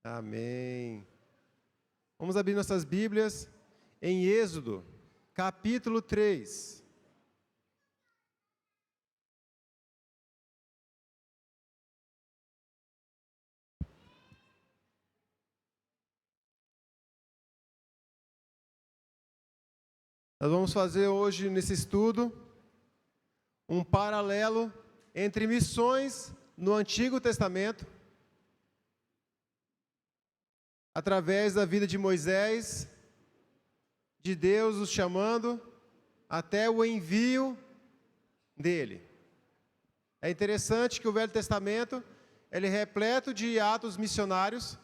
Amém. Vamos abrir nossas Bíblias em Êxodo, capítulo 3. Nós vamos fazer hoje, nesse estudo, um paralelo entre missões no Antigo Testamento, através da vida de Moisés, de Deus os chamando, até o envio dele. É interessante que o Velho Testamento, ele é repleto de atos missionários,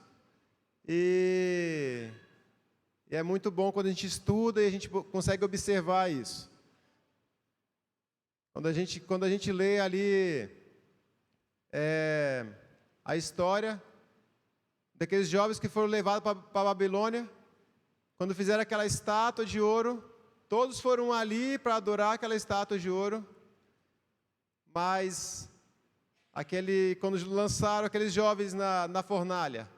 e é muito bom quando a gente estuda e a gente consegue observar isso. Quando a gente lê ali a história daqueles jovens que foram levados para a Babilônia, quando fizeram aquela estátua de ouro, todos foram ali para adorar aquela estátua de ouro, mas quando lançaram aqueles jovens na fornalha,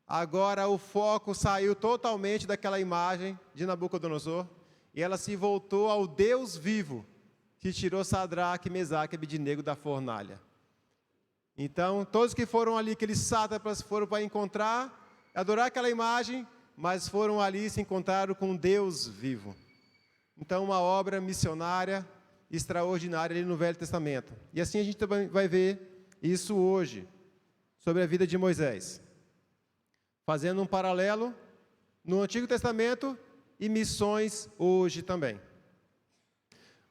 agora o foco saiu totalmente daquela imagem de Nabucodonosor, e ela se voltou ao Deus vivo, que tirou Sadraque, Mesaque e Abednego da fornalha. Então, todos que foram ali, aqueles sátrapas, foram para adorar aquela imagem, mas foram ali e se encontraram com Deus vivo. Então, uma obra missionária extraordinária ali no Velho Testamento. E assim a gente também vai ver isso hoje, sobre a vida de Moisés. Fazendo um paralelo no Antigo Testamento e missões hoje também.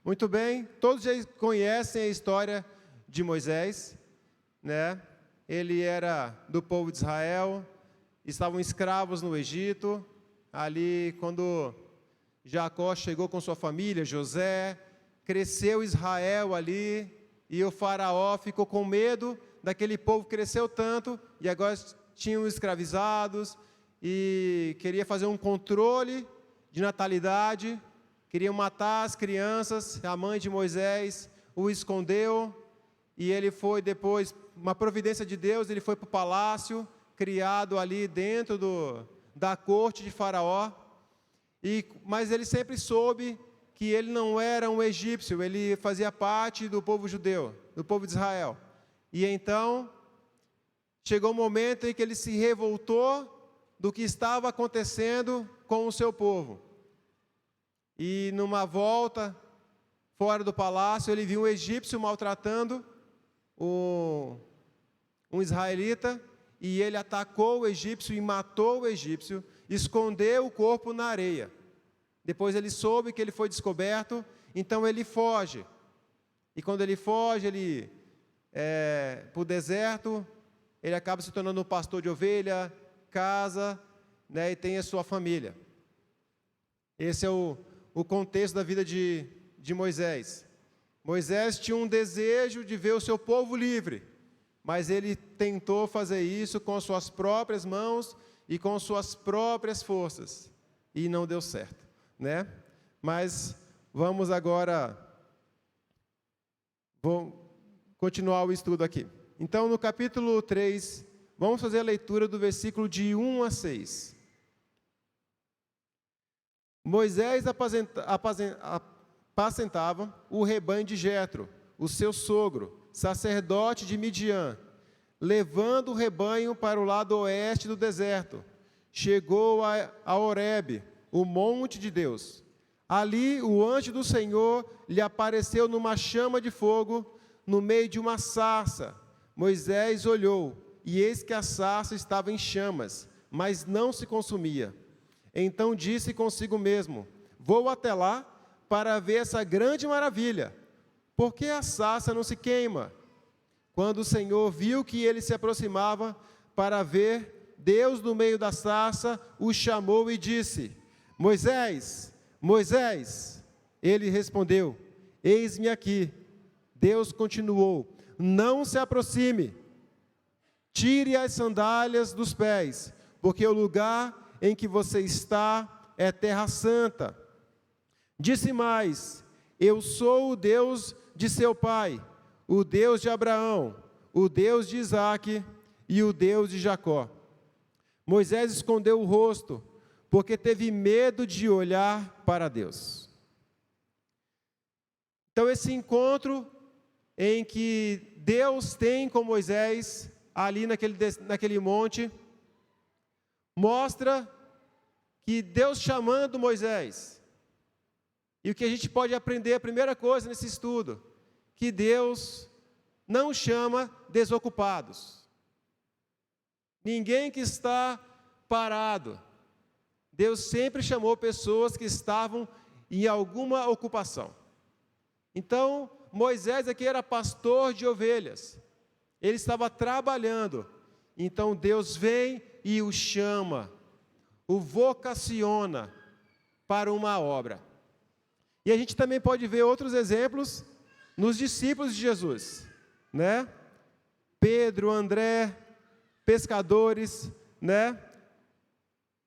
Muito bem, todos já conhecem a história de Moisés, né? Ele era do povo de Israel, estavam escravos no Egito, ali quando Jacó chegou com sua família, José, cresceu Israel ali, e o faraó ficou com medo daquele povo que cresceu tanto, e agora tinham escravizados, e queria fazer um controle de natalidade, queriam matar as crianças. A mãe de Moisés o escondeu, e ele foi depois, uma providência de Deus, ele foi para o palácio, criado ali dentro da corte de Faraó, mas ele sempre soube que ele não era um egípcio, ele fazia parte do povo judeu, do povo de Israel. E então, chegou o momento em que ele se revoltou do que estava acontecendo com o seu povo. E numa volta, fora do palácio, ele viu um egípcio maltratando um israelita, e ele atacou o egípcio e matou o egípcio, escondeu o corpo na areia. Depois ele soube que ele foi descoberto, então ele foge. E quando ele foge, para o deserto, ele acaba se tornando um pastor de ovelha, casa, né, e tem a sua família. Esse é o contexto da vida de Moisés. Moisés tinha um desejo de ver o seu povo livre, mas ele tentou fazer isso com as suas próprias mãos e com as suas próprias forças, e não deu certo, né? Mas vamos agora continuar o estudo aqui. Então, no capítulo 3, vamos fazer a leitura do versículo de 1 a 6. Moisés apacentava o rebanho de Jetro, o seu sogro, sacerdote de Midian. Levando o rebanho para o lado oeste do deserto, chegou a Horebe, o monte de Deus. Ali o anjo do Senhor lhe apareceu numa chama de fogo, no meio de uma sarça. Moisés olhou, e eis que a sarça estava em chamas, mas não se consumia. Então disse consigo mesmo: vou até lá para ver essa grande maravilha. Por que a sarça não se queima? Quando o Senhor viu que ele se aproximava para ver, Deus no meio da sarça o chamou e disse: Moisés, Moisés. Ele respondeu: eis-me aqui. Deus continuou: não se aproxime, tire as sandálias dos pés, porque o lugar em que você está é terra santa. Disse mais: eu sou o Deus de seu pai, o Deus de Abraão, o Deus de Isaque e o Deus de Jacó. Moisés escondeu o rosto, porque teve medo de olhar para Deus. Então, esse encontro em que Deus tem com Moisés, ali naquele monte, mostra que Deus chamando Moisés. E o que a gente pode aprender, a primeira coisa nesse estudo, que Deus não chama desocupados. Ninguém que está parado. Deus sempre chamou pessoas que estavam em alguma ocupação. Então, Moisés aqui era pastor de ovelhas. Ele estava trabalhando. Então, Deus vem e o chama, o vocaciona para uma obra. E a gente também pode ver outros exemplos nos discípulos de Jesus, né? Pedro, André, pescadores, né?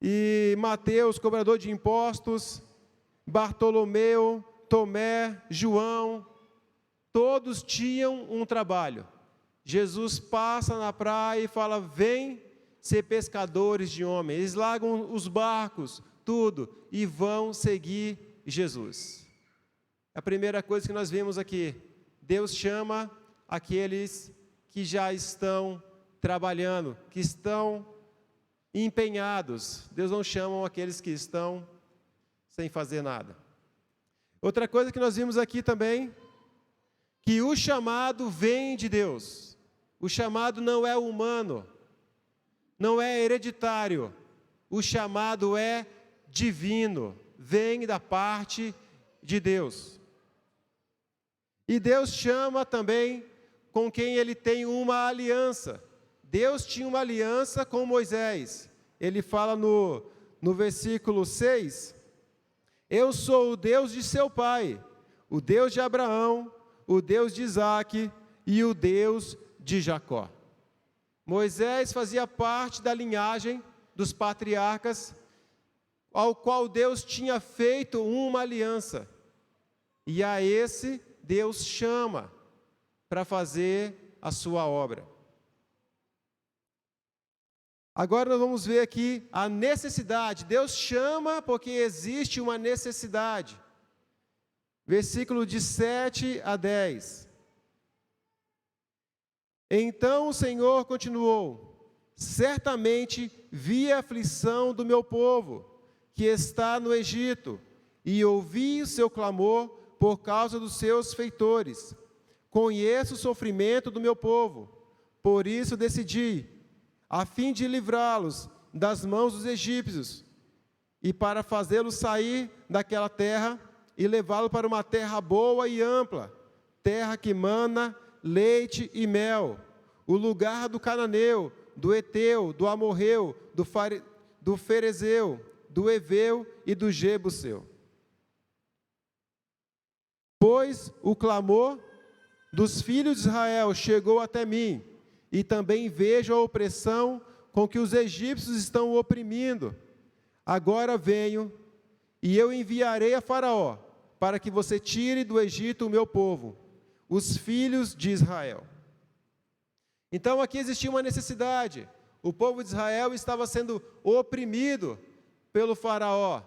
E Mateus, cobrador de impostos, Bartolomeu, Tomé, João, todos tinham um trabalho. Jesus passa na praia e fala: vem ser pescadores de homens. Eles largam os barcos, tudo, e vão seguir Jesus. A primeira coisa que nós vimos aqui, Deus chama aqueles que já estão trabalhando, que estão empenhados. Deus não chama aqueles que estão sem fazer nada. Outra coisa que nós vimos aqui também, que o chamado vem de Deus. O chamado não é humano, não é hereditário. O chamado é divino, vem da parte de Deus. E Deus chama também com quem Ele tem uma aliança. Deus tinha uma aliança com Moisés. Ele fala no versículo 6, eu sou o Deus de seu pai, o Deus de Abraão, o Deus de Isaque e o Deus de Jacó. Moisés fazia parte da linhagem dos patriarcas, ao qual Deus tinha feito uma aliança. E a esse Deus chama para fazer a sua obra. Agora nós vamos ver aqui a necessidade. Deus chama porque existe uma necessidade. Versículo de 7 a 10. Então o Senhor continuou: certamente vi a aflição do meu povo, que está no Egito, e ouvi o seu clamor por causa dos seus feitores. Conheço o sofrimento do meu povo, por isso decidi, a fim de livrá-los das mãos dos egípcios, e para fazê-los sair daquela terra, e levá-los para uma terra boa e ampla, terra que mana leite e mel, o lugar do cananeu, do Eteu, do Amorreu, do Ferezeu, do Eveu e do Jebuseu. Pois o clamor dos filhos de Israel chegou até mim, e também vejo a opressão com que os egípcios estão oprimindo. Agora venho, e eu enviarei a Faraó, para que você tire do Egito o meu povo, os filhos de Israel. Então aqui existia uma necessidade. O povo de Israel estava sendo oprimido pelo Faraó.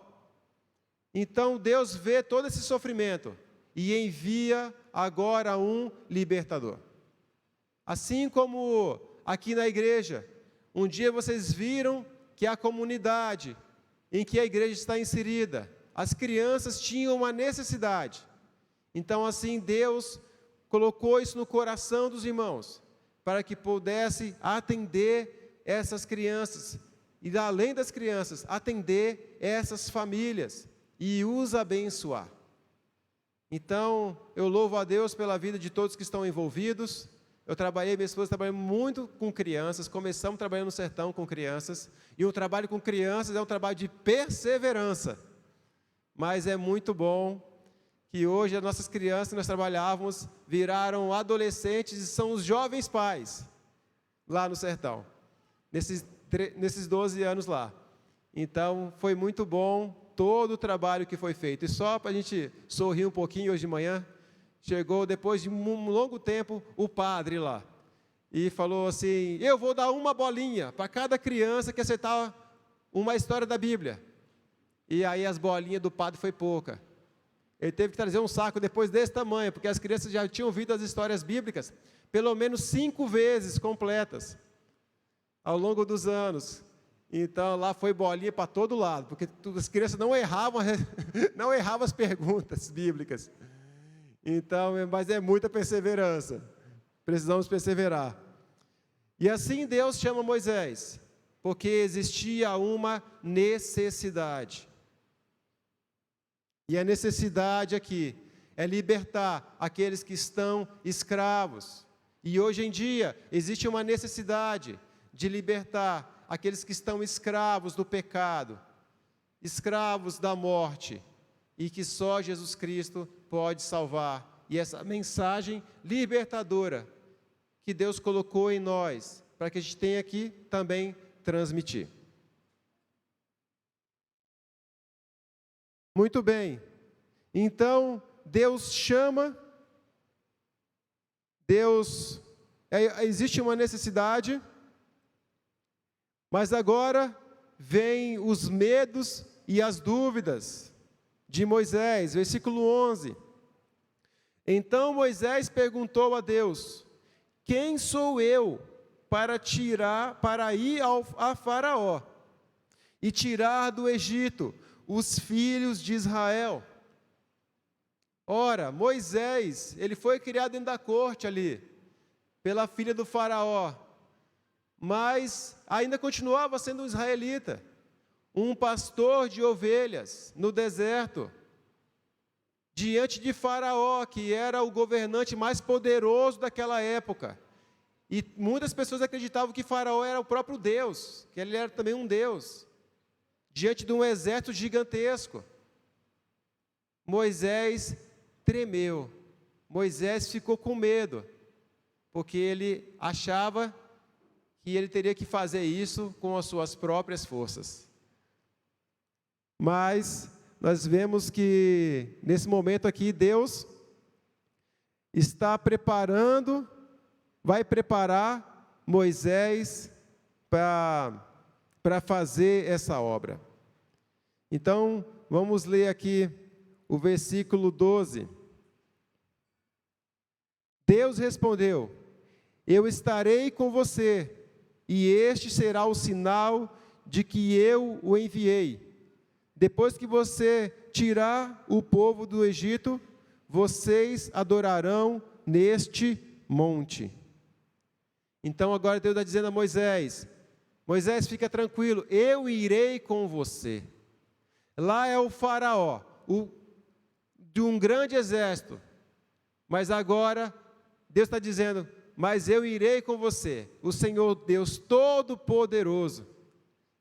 Então Deus vê todo esse sofrimento e envia agora um libertador. Assim como aqui na igreja, um dia vocês viram que a comunidade em que a igreja está inserida, as crianças tinham uma necessidade. Então assim Deus colocou isso no coração dos irmãos, para que pudesse atender essas crianças, e além das crianças, atender essas famílias e os abençoar. Então, eu louvo a Deus pela vida de todos que estão envolvidos. Minha esposa trabalhou muito com crianças, começamos trabalhando no sertão com crianças, e o trabalho com crianças é um trabalho de perseverança, mas é muito bom que hoje as nossas crianças que nós trabalhávamos viraram adolescentes e são os jovens pais lá no sertão, nesses 12 anos lá. Então, foi muito bom todo o trabalho que foi feito. E só para a gente sorrir um pouquinho hoje de manhã, chegou depois de um longo tempo o padre lá. e falou assim: eu vou dar uma bolinha para cada criança que acertar uma história da Bíblia. E aí as bolinhas do padre foi pouca. Ele teve que trazer um saco depois desse tamanho, porque as crianças já tinham ouvido as histórias bíblicas pelo menos 5 vezes completas ao longo dos anos. Então lá foi bolinha para todo lado, porque as crianças não erravam, não erravam as perguntas bíblicas. Então, mas é muita perseverança. Precisamos perseverar. E assim Deus chama Moisés, porque existia uma necessidade. E a necessidade aqui é libertar aqueles que estão escravos. E hoje em dia existe uma necessidade de libertar aqueles que estão escravos do pecado, escravos da morte, e que só Jesus Cristo pode salvar. E essa mensagem libertadora que Deus colocou em nós, para que a gente tenha que também transmitir. Muito bem, então Deus chama, existe uma necessidade, mas agora vem os medos e as dúvidas de Moisés, versículo 11. Então Moisés perguntou a Deus: quem sou eu para ir a Faraó e tirar do Egito os filhos de Israel? Ora, Moisés, ele foi criado dentro da corte ali, pela filha do faraó, mas ainda continuava sendo um israelita, um pastor de ovelhas no deserto, diante de Faraó, que era o governante mais poderoso daquela época. E muitas pessoas acreditavam que Faraó era o próprio Deus, que ele era também um Deus, diante de um exército gigantesco. Moisés tremeu, Moisés ficou com medo, porque ele achava que ele teria que fazer isso com as suas próprias forças. Mas nós vemos que nesse momento aqui Deus está vai preparar Moisés para fazer essa obra. Então, vamos ler aqui o versículo 12. Deus respondeu: eu estarei com você, e este será o sinal de que eu o enviei. Depois que você tirar o povo do Egito, vocês adorarão neste monte. Então agora Deus está dizendo a Moisés: Moisés, fica tranquilo, eu irei com você. Lá é o faraó, de um grande exército, mas agora Deus está dizendo: mas eu irei com você. O Senhor Deus Todo-Poderoso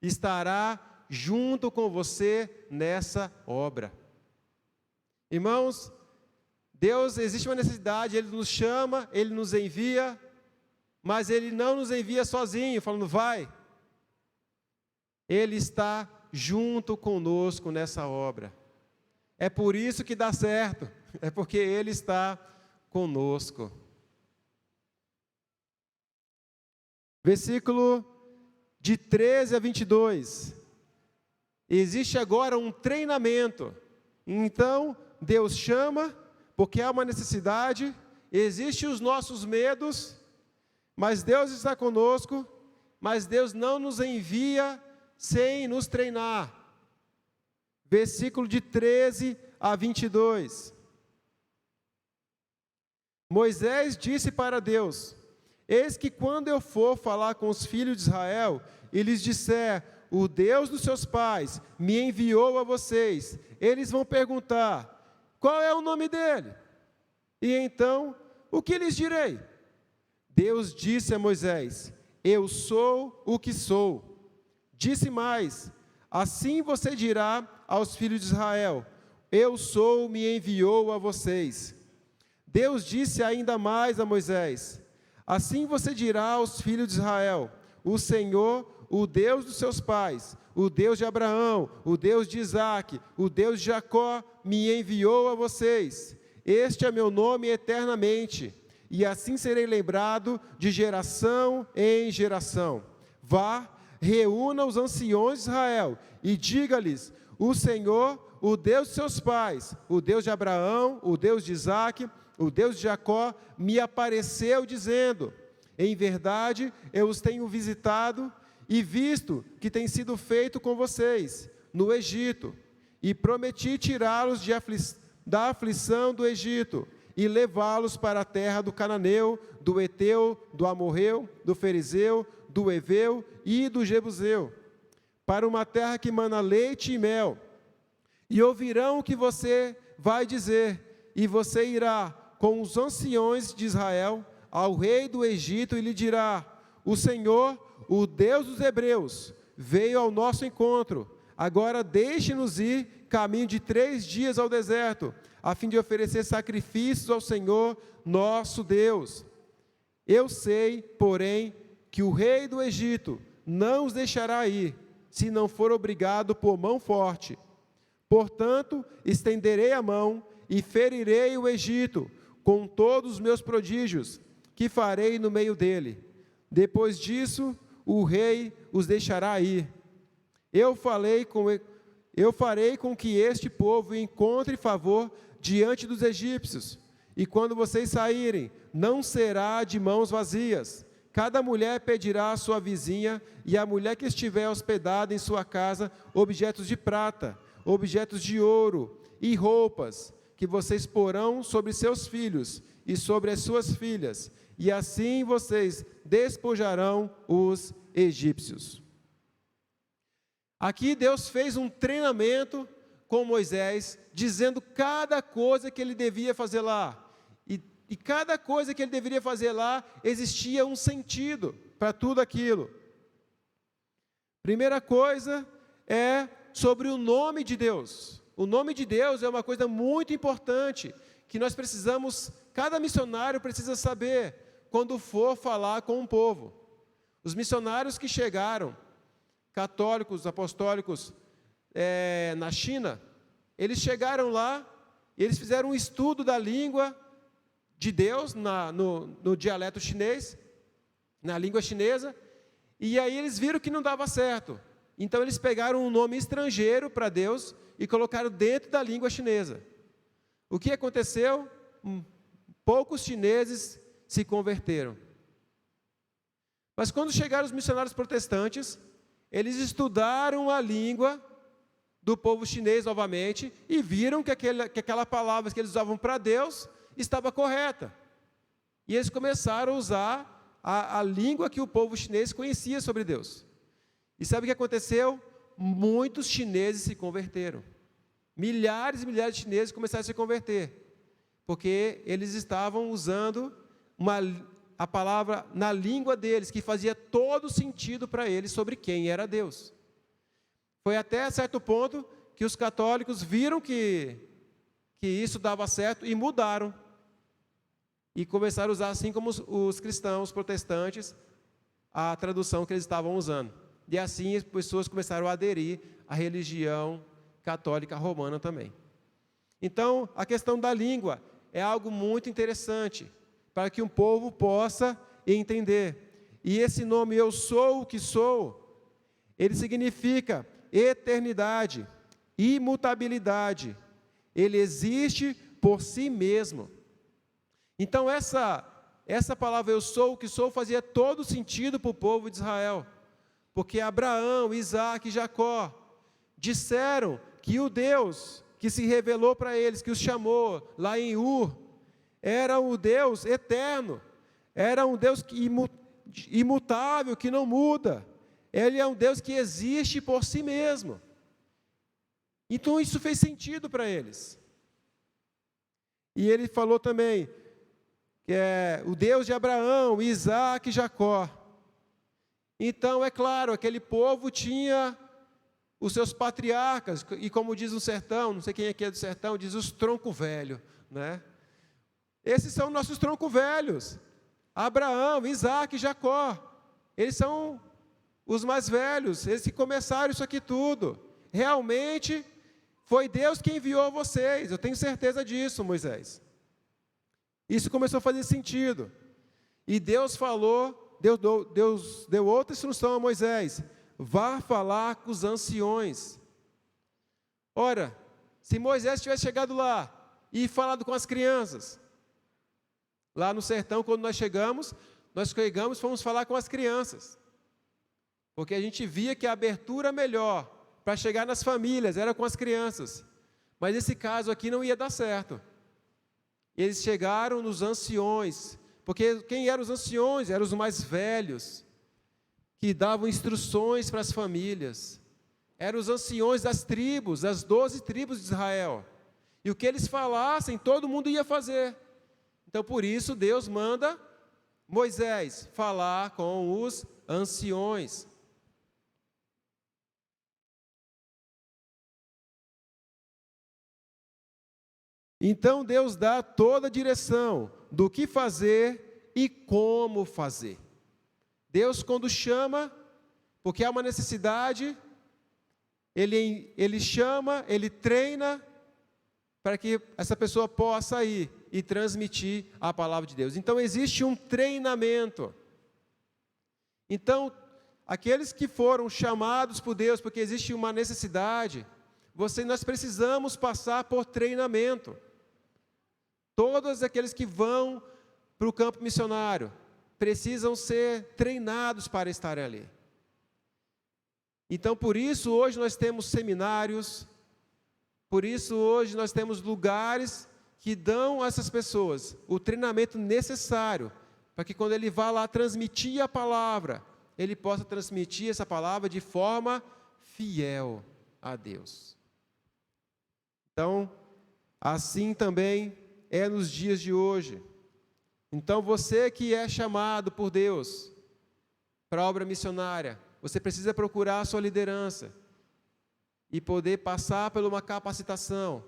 estará junto com você nessa obra. Irmãos, Deus, existe uma necessidade, Ele nos chama, Ele nos envia, mas Ele não nos envia sozinho, falando vai. Ele está junto conosco nessa obra. É por isso que dá certo, é porque Ele está conosco. Versículo de 13 a 22. Existe agora um treinamento. Então, Deus chama, porque há uma necessidade, existem os nossos medos, mas Deus está conosco, mas Deus não nos envia sem nos treinar. Versículo de 13 a 22. Moisés disse para Deus: eis que quando eu for falar com os filhos de Israel, e lhes disser: o Deus dos seus pais me enviou a vocês, eles vão perguntar: qual é o nome dele? E então, o que lhes direi? Deus disse a Moisés: eu sou o que sou. Disse mais: assim você dirá aos filhos de Israel: eu sou, me enviou a vocês. Deus disse ainda mais a Moisés: assim você dirá aos filhos de Israel: o Senhor, o Deus dos seus pais, o Deus de Abraão, o Deus de Isaque, o Deus de Jacó, me enviou a vocês. Este é meu nome eternamente. e assim serei lembrado de geração em geração. Vá, reúna os anciões de Israel e diga-lhes: o Senhor, o Deus de seus pais, o Deus de Abraão, o Deus de Isaque, o Deus de Jacó, me apareceu dizendo: em verdade, eu os tenho visitado e visto que tem sido feito com vocês no Egito, e prometi tirá-los da aflição do Egito e levá-los para a terra do Cananeu, do Eteu, do Amorreu, do Ferezeu, do Eveu e do Jebuseu, para uma terra que mana leite e mel. E ouvirão o que você vai dizer, e você irá com os anciões de Israel ao rei do Egito e lhe dirá: o Senhor, o Deus dos hebreus, veio ao nosso encontro. Agora deixe-nos ir caminho de 3 dias ao deserto, a fim de oferecer sacrifícios ao Senhor nosso Deus. Eu sei, porém, que o rei do Egito não os deixará ir, se não for obrigado por mão forte. Portanto, estenderei a mão e ferirei o Egito com todos os meus prodígios, que farei no meio dele. Depois disso, o rei os deixará ir. Eu farei com que este povo encontre favor diante dos egípcios, e quando vocês saírem, não será de mãos vazias. Cada mulher pedirá à sua vizinha, e a mulher que estiver hospedada em sua casa, objetos de prata, objetos de ouro e roupas, que vocês porão sobre seus filhos e sobre as suas filhas, e assim vocês despojarão os egípcios. Aqui Deus fez um treinamento com Moisés, dizendo cada coisa que ele devia fazer lá. E cada coisa que ele deveria fazer lá, existia um sentido para tudo aquilo. Primeira coisa é sobre o nome de Deus. O nome de Deus é uma coisa muito importante, que nós precisamos, cada missionário precisa saber, quando for falar com um povo. Os missionários que chegaram, católicos, apostólicos, na China, eles chegaram lá, eles fizeram um estudo da língua de Deus no dialeto chinês, na língua chinesa, e aí eles viram que não dava certo. Então eles pegaram um nome estrangeiro para Deus e colocaram dentro da língua chinesa. O que aconteceu? Poucos chineses se converteram. Mas quando chegaram os missionários protestantes, eles estudaram a língua do povo chinês novamente e viram que aquela palavra que eles usavam para Deus estava correta. E eles começaram a usar a língua que o povo chinês conhecia sobre Deus. E sabe o que aconteceu? Muitos chineses se converteram. Milhares e milhares de chineses começaram a se converter, porque eles estavam usando a palavra na língua deles, que fazia todo sentido para eles sobre quem era Deus. Foi até certo ponto que os católicos viram que isso dava certo e mudaram. E começaram a usar, assim como os cristãos protestantes, a tradução que eles estavam usando. E assim as pessoas começaram a aderir à religião católica romana também. Então, a questão da língua é algo muito interessante, para que um povo possa entender. E esse nome, eu sou o que sou, ele significa eternidade, imutabilidade. Ele existe por si mesmo. Então, essa palavra, eu sou o que sou, fazia todo sentido para o povo de Israel. Porque Abraão, Isaque e Jacó disseram que o Deus que se revelou para eles, que os chamou lá em Ur, era o Deus eterno, era um Deus imutável, que não muda. Ele é um Deus que existe por si mesmo. Então isso fez sentido para eles. E ele falou também que é o Deus de Abraão, Isaque e Jacó. Então, é claro, aquele povo tinha os seus patriarcas, e como diz o sertão, não sei quem aqui é do sertão, diz os troncos velhos, né? Esses são nossos troncos velhos. Abraão, Isaque e Jacó. Eles são os mais velhos, eles que começaram isso aqui tudo. Realmente, foi Deus quem enviou vocês, eu tenho certeza disso, Moisés. Isso começou a fazer sentido. E Deus falou, Deus deu outra instrução a Moisés: vá falar com os anciões. Ora, se Moisés tivesse chegado lá e falado com as crianças, lá no sertão, quando nós chegamos, fomos falar com as crianças. Porque a gente via que a abertura melhor para chegar nas famílias era com as crianças. Mas esse caso aqui não ia dar certo. Eles chegaram nos anciões, porque quem eram os anciões? Eram os mais velhos, que davam instruções para as famílias. Eram os anciões das tribos, das 12 tribos de Israel. E o que eles falassem, todo mundo ia fazer. Então, por isso, Deus manda Moisés falar com os anciões. Então, Deus dá toda a direção do que fazer e como fazer. Deus, quando chama, porque há uma necessidade, Ele chama, Ele treina, para que essa pessoa possa ir e transmitir a palavra de Deus. Então, existe um treinamento. Então, aqueles que foram chamados por Deus, porque existe uma necessidade, nós precisamos passar por treinamento. Todos aqueles que vão para o campo missionário precisam ser treinados para estar ali. Então, por isso, hoje nós temos seminários, por isso, hoje nós temos lugares que dão a essas pessoas o treinamento necessário, para que quando ele vá lá transmitir a palavra, ele possa transmitir essa palavra de forma fiel a Deus. Então, assim também é nos dias de hoje. Então, você que é chamado por Deus para a obra missionária, você precisa procurar a sua liderança e poder passar por uma capacitação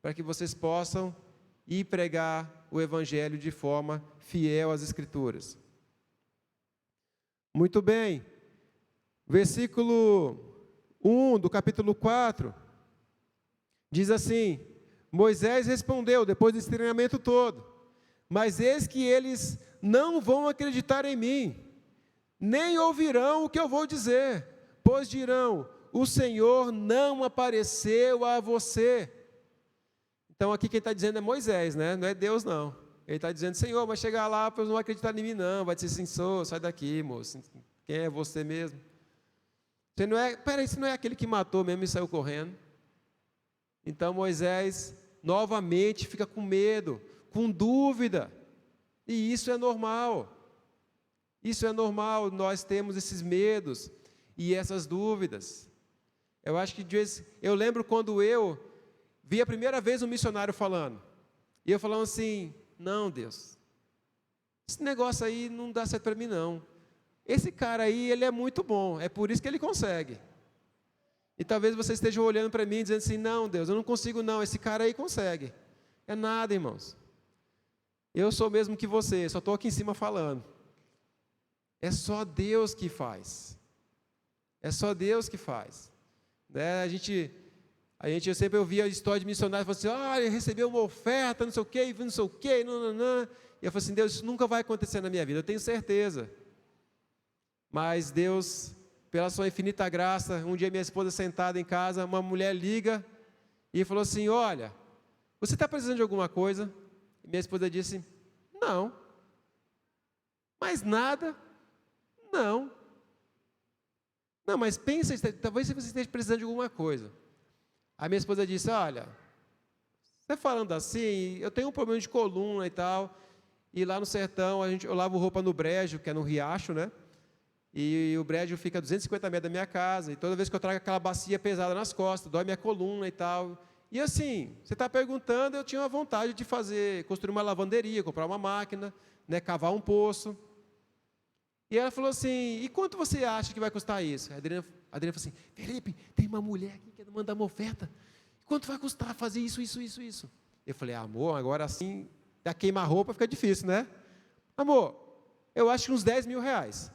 para que vocês possam ir pregar o Evangelho de forma fiel às Escrituras. Muito bem. Versículo 1 do capítulo 4 diz assim: Moisés respondeu, depois desse treinamento todo: mas eis que eles não vão acreditar em mim, nem ouvirão o que eu vou dizer, pois dirão: o Senhor não apareceu a você. Então aqui quem está dizendo é Moisés, né? Não é Deus não. Ele está dizendo: Senhor, mas chegar lá, eles não vão acreditar em mim não, vai dizer assim: sou, sai daqui, moço, quem é você mesmo? Você não é, peraí, você não é aquele que matou mesmo e saiu correndo? Então Moisés novamente fica com medo, com dúvida, e isso é normal. Isso é normal, nós temos esses medos e essas dúvidas. Eu acho que eu lembro quando eu vi a primeira vez um missionário falando, e eu falando assim: não, Deus, esse negócio aí não dá certo para mim não. Esse cara aí, ele é muito bom, é por isso que ele consegue. E talvez você esteja olhando para mim dizendo assim: não, Deus, eu não consigo não, esse cara aí consegue. É nada, irmãos. Eu sou o mesmo que você, só estou aqui em cima falando. É só Deus que faz. É só Deus que faz. Né? Eu sempre ouvia a história de missionário, falando assim: ele recebeu uma oferta, não sei o quê, não sei o quê, não. E eu falei assim: Deus, isso nunca vai acontecer na minha vida, eu tenho certeza. Mas Deus, pela sua infinita graça, um dia minha esposa sentada em casa, uma mulher liga e falou assim: olha, você está precisando de alguma coisa? E minha esposa disse: não. Mas nada? Não. Não, mas pensa, talvez você esteja precisando de alguma coisa. A minha esposa disse: olha, você falando assim, eu tenho um problema de coluna e tal, e lá no sertão eu lavo roupa no brejo, que é no riacho, né? E o brejo fica a 250 metros da minha casa, e toda vez que eu trago aquela bacia pesada nas costas, dói minha coluna e tal. E assim, você está perguntando, eu tinha uma vontade de construir uma lavanderia, comprar uma máquina, né, cavar um poço. E ela falou assim: e quanto você acha que vai custar isso? A Adriana falou assim: Felipe, tem uma mulher aqui que quer mandar uma oferta. Quanto vai custar fazer isso? Eu falei: amor, agora assim, da queima-roupa fica difícil, né? Amor, eu acho que uns 10 mil reais.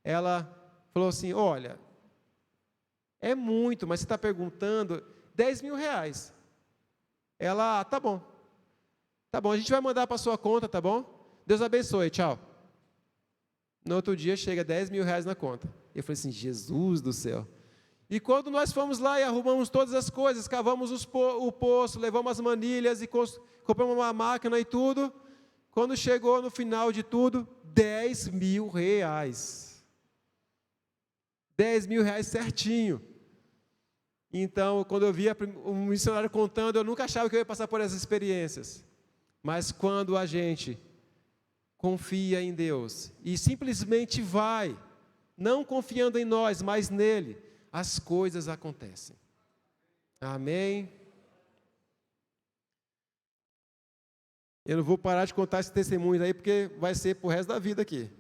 Ela falou assim: olha, é muito, mas você está perguntando 10 mil reais. Ela: tá bom. Tá bom, a gente vai mandar para sua conta, tá bom? Deus abençoe, tchau. No outro dia chega R$10.000 na conta. Eu falei assim, Jesus do céu. E quando nós fomos lá e arrumamos todas as coisas, cavamos o poço, levamos as manilhas e compramos uma máquina e tudo, quando chegou no final de tudo, R$10.000. R$10.000 certinho. Então, quando eu via um missionário contando, eu nunca achava que eu ia passar por essas experiências. Mas quando a gente confia em Deus e simplesmente vai, não confiando em nós, mas nele, as coisas acontecem. Amém? Eu não vou parar de contar esse testemunho aí, porque vai ser para o resto da vida aqui.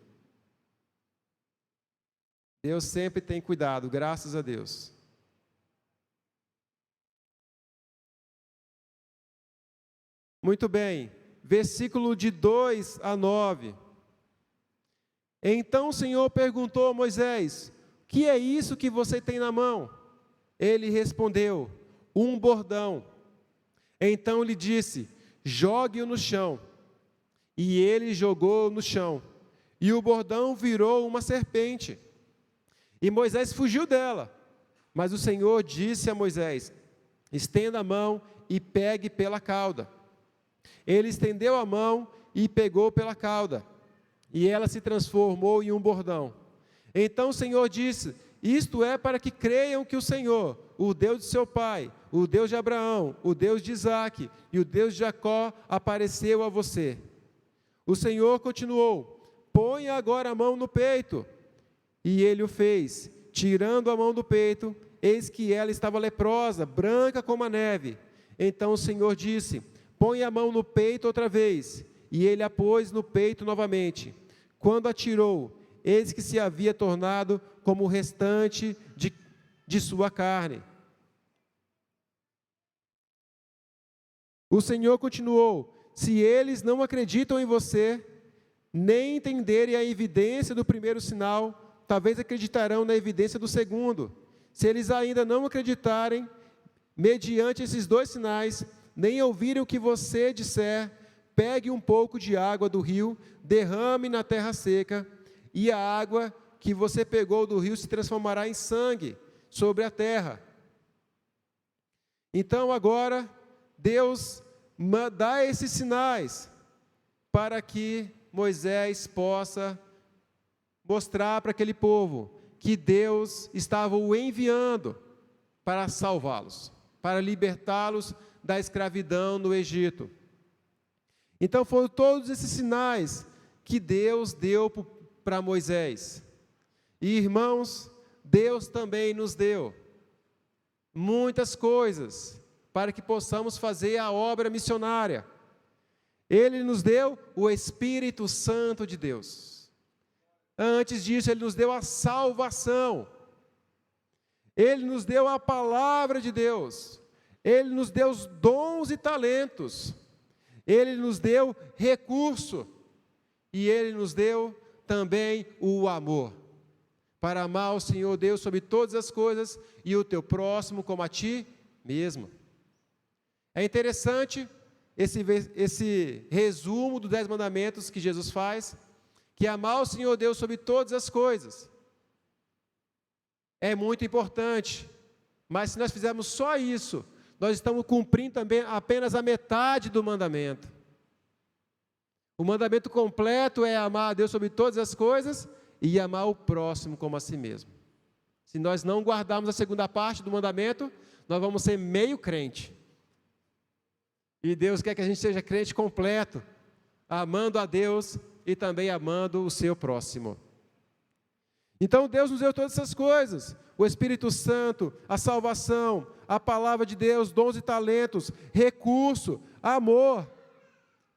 Deus sempre tem cuidado, graças a Deus. Muito bem, versículo de 2 a 9. Então o Senhor perguntou a Moisés, que é isso que você tem na mão? Ele respondeu, um bordão. Então lhe disse, jogue-o no chão. E ele jogou no chão. E o bordão virou uma serpente. E Moisés fugiu dela. Mas o Senhor disse a Moisés, estenda a mão e pegue pela cauda. Ele estendeu a mão e pegou pela cauda. E ela se transformou em um bordão. Então o Senhor disse, isto é para que creiam que o Senhor, o Deus de seu pai, o Deus de Abraão, o Deus de Isaque e o Deus de Jacó, apareceu a você. O Senhor continuou, põe agora a mão no peito. E ele o fez, tirando a mão do peito, eis que ela estava leprosa, branca como a neve. Então o Senhor disse, põe a mão no peito outra vez. E ele a pôs no peito novamente. Quando a tirou, eis que se havia tornado como o restante de sua carne. O Senhor continuou, se eles não acreditam em você, nem entenderem a evidência do primeiro sinal, talvez acreditarão na evidência do segundo. Se eles ainda não acreditarem, mediante esses dois sinais, nem ouvirem o que você disser, pegue um pouco de água do rio, derrame na terra seca, e a água que você pegou do rio se transformará em sangue sobre a terra. Então agora, Deus dá esses sinais para que Moisés possa mostrar para aquele povo que Deus estava o enviando para salvá-los, para libertá-los da escravidão no Egito. Então foram todos esses sinais que Deus deu para Moisés. E irmãos, Deus também nos deu muitas coisas para que possamos fazer a obra missionária. Ele nos deu o Espírito Santo de Deus. Antes disso, Ele nos deu a salvação. Ele nos deu a palavra de Deus. Ele nos deu os dons e talentos. Ele nos deu recurso. E Ele nos deu também o amor. Para amar o Senhor Deus sobre todas as coisas e o teu próximo como a ti mesmo. É interessante esse resumo dos 10 mandamentos que Jesus faz, que amar o Senhor Deus sobre todas as coisas é muito importante, mas se nós fizermos só isso, nós estamos cumprindo também apenas a metade do mandamento. O mandamento completo é amar a Deus sobre todas as coisas e amar o próximo como a si mesmo. Se nós não guardarmos a segunda parte do mandamento, nós vamos ser meio crente. E Deus quer que a gente seja crente completo, amando a Deus e também amando o seu próximo. Então Deus nos deu todas essas coisas, o Espírito Santo, a salvação, a palavra de Deus, dons e talentos, recurso, amor,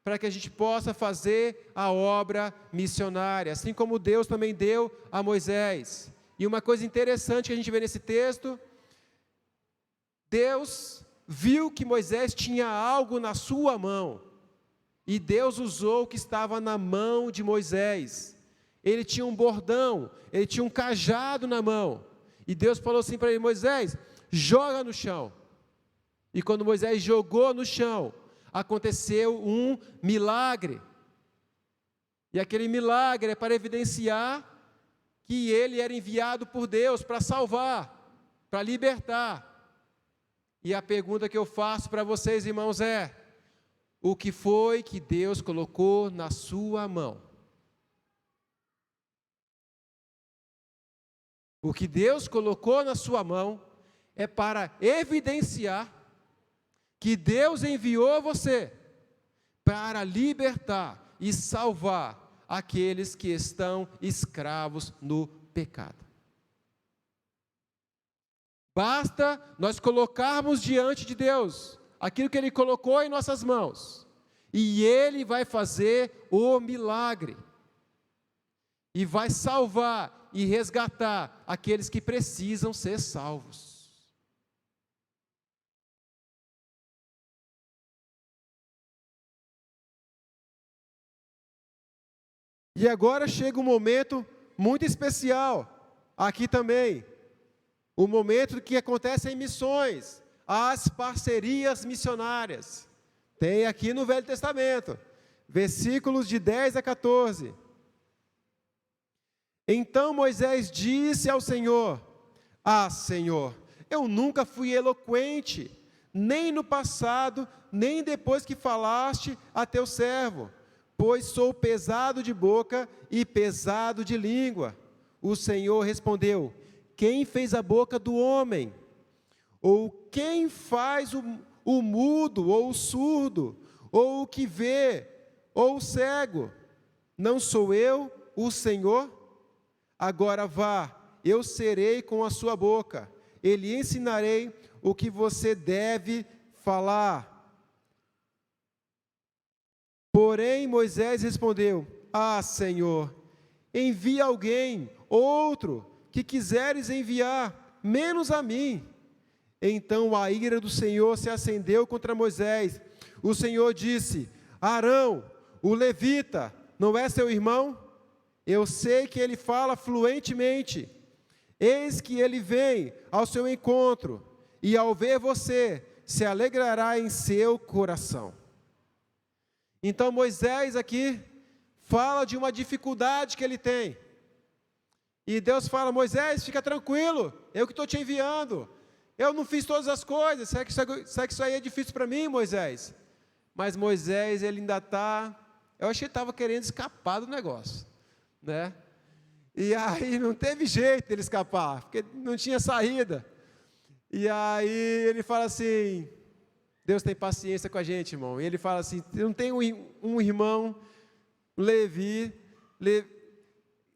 para que a gente possa fazer a obra missionária, assim como Deus também deu a Moisés. E uma coisa interessante que a gente vê nesse texto, Deus viu que Moisés tinha algo na sua mão, e Deus usou o que estava na mão de Moisés. Ele tinha um bordão, ele tinha um cajado na mão, e Deus falou assim para ele, Moisés, joga no chão. E quando Moisés jogou no chão, aconteceu um milagre. E aquele milagre é para evidenciar que ele era enviado por Deus para salvar, para libertar. E a pergunta que eu faço para vocês, irmãos, é: o que foi que Deus colocou na sua mão? O que Deus colocou na sua mão é para evidenciar que Deus enviou você para libertar e salvar aqueles que estão escravos no pecado. Basta nós colocarmos diante de Deus aquilo que Ele colocou em nossas mãos, e Ele vai fazer o milagre, e vai salvar e resgatar aqueles que precisam ser salvos. E agora chega um momento muito especial, aqui também, o momento que acontece em missões, as parcerias missionárias. Tem aqui no Velho Testamento, versículos de 10 a 14. Então Moisés disse ao Senhor: Ah, Senhor, eu nunca fui eloquente, nem no passado, nem depois que falaste a teu servo, pois sou pesado de boca e pesado de língua. O Senhor respondeu: Quem fez a boca do homem? Ou quem faz o mudo, ou o surdo, ou o que vê, ou o cego? Não sou eu, o Senhor? Agora vá, eu serei com a sua boca, e lhe ensinarei o que você deve falar. Porém Moisés respondeu: Ah, Senhor, envia alguém, outro, que quiseres enviar, menos a mim. Então a ira do Senhor se acendeu contra Moisés. O Senhor disse: Arão, o levita, não é seu irmão? Eu sei que ele fala fluentemente. Eis que ele vem ao seu encontro, e ao ver você, se alegrará em seu coração. Então Moisés aqui fala de uma dificuldade que ele tem. E Deus fala: Moisés, fica tranquilo, eu que estou te enviando. Eu não fiz todas as coisas, será que isso aí é difícil para mim, Moisés? Mas Moisés, ele ainda está, eu achei que ele estava querendo escapar do negócio, né? E aí não teve jeito dele escapar, porque não tinha saída. E aí ele fala assim, Deus tem paciência com a gente, irmão. E ele fala assim: não tem um irmão, Levi,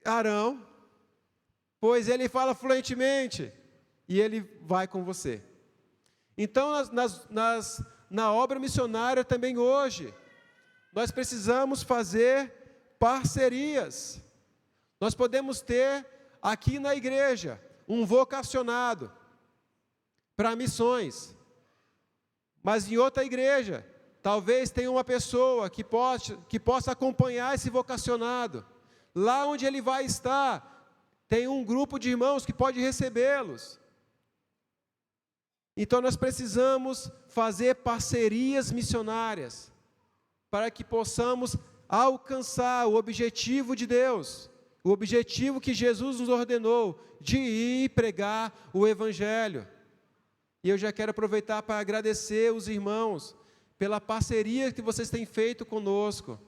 Arão, pois ele fala fluentemente, e ele vai com você. Então, na obra missionária também hoje, nós precisamos fazer parcerias. Nós podemos ter aqui na igreja um vocacionado para missões, mas em outra igreja, talvez tenha uma pessoa que possa acompanhar esse vocacionado. Lá onde ele vai estar, tem um grupo de irmãos que pode recebê-los. Então nós precisamos fazer parcerias missionárias, para que possamos alcançar o objetivo de Deus, o objetivo que Jesus nos ordenou, de ir pregar o Evangelho. E eu já quero aproveitar para agradecer os irmãos pela parceria que vocês têm feito conosco.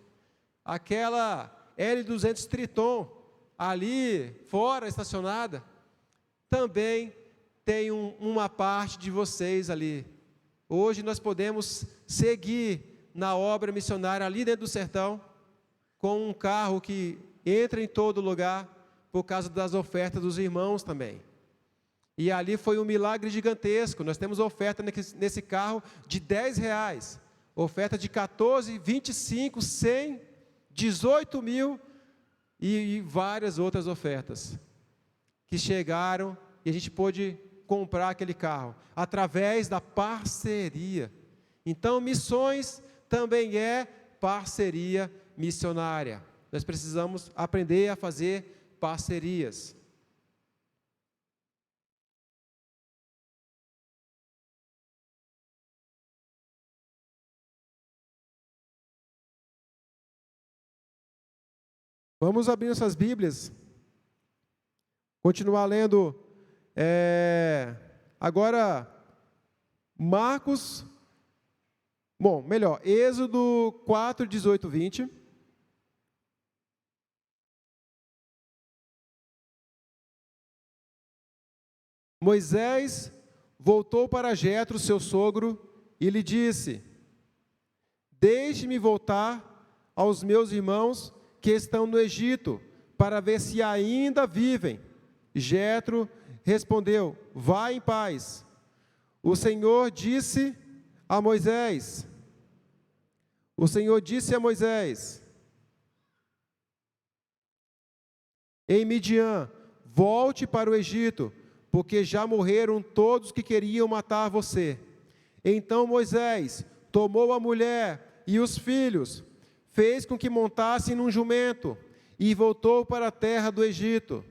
Aquela L200 Triton, ali fora, estacionada, também tem uma parte de vocês ali. Hoje nós podemos seguir na obra missionária ali dentro do sertão, com um carro que entra em todo lugar, por causa das ofertas dos irmãos também. E ali foi um milagre gigantesco. Nós temos oferta nesse carro de R$10, oferta de 14, 25, 100, 18 mil e várias outras ofertas que chegaram, e a gente pôde comprar aquele carro através da parceria. Então, missões também é parceria missionária. Nós precisamos aprender a fazer parcerias. Vamos abrir nossas Bíblias, continuar lendo, agora, Êxodo 4, 18, 20. Moisés voltou para Jetro, seu sogro, e lhe disse: deixe-me voltar aos meus irmãos que estão no Egito, para ver se ainda vivem. Jetro respondeu: vá em paz. O Senhor disse a Moisés, em Midian: volte para o Egito, porque já morreram todos que queriam matar você. Então Moisés tomou a mulher e os filhos, fez com que montassem num jumento e voltou para a terra do Egito.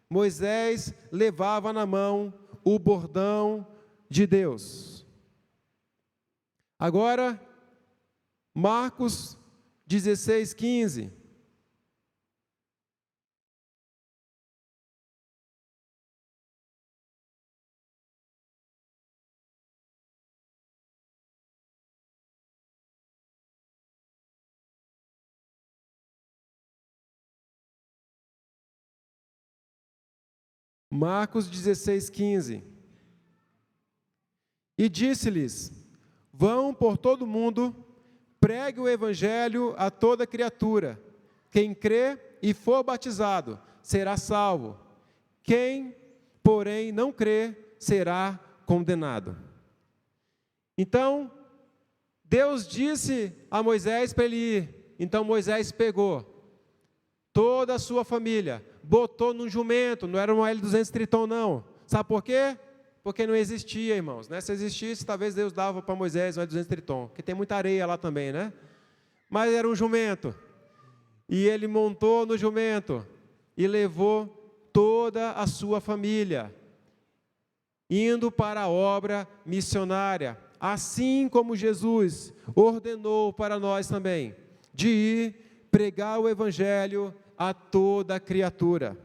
Moisés levava na mão o bordão de Deus. Agora, Marcos 16, 15. Marcos 16, 15. E disse-lhes: vão por todo o mundo, pregue o evangelho a toda criatura. Quem crê e for batizado será salvo. Quem, porém, não crê será condenado. Então, Deus disse a Moisés para ele ir. Então Moisés pegou toda a sua família, botou num jumento, não era uma L200 Triton não. Sabe por quê? Porque não existia, irmãos, né? Se existisse, talvez Deus dava para Moisés um L200 Triton, porque tem muita areia lá também, né? Mas era um jumento. E ele montou no jumento e levou toda a sua família, indo para a obra missionária, assim como Jesus ordenou para nós também, de ir pregar o evangelho a toda criatura.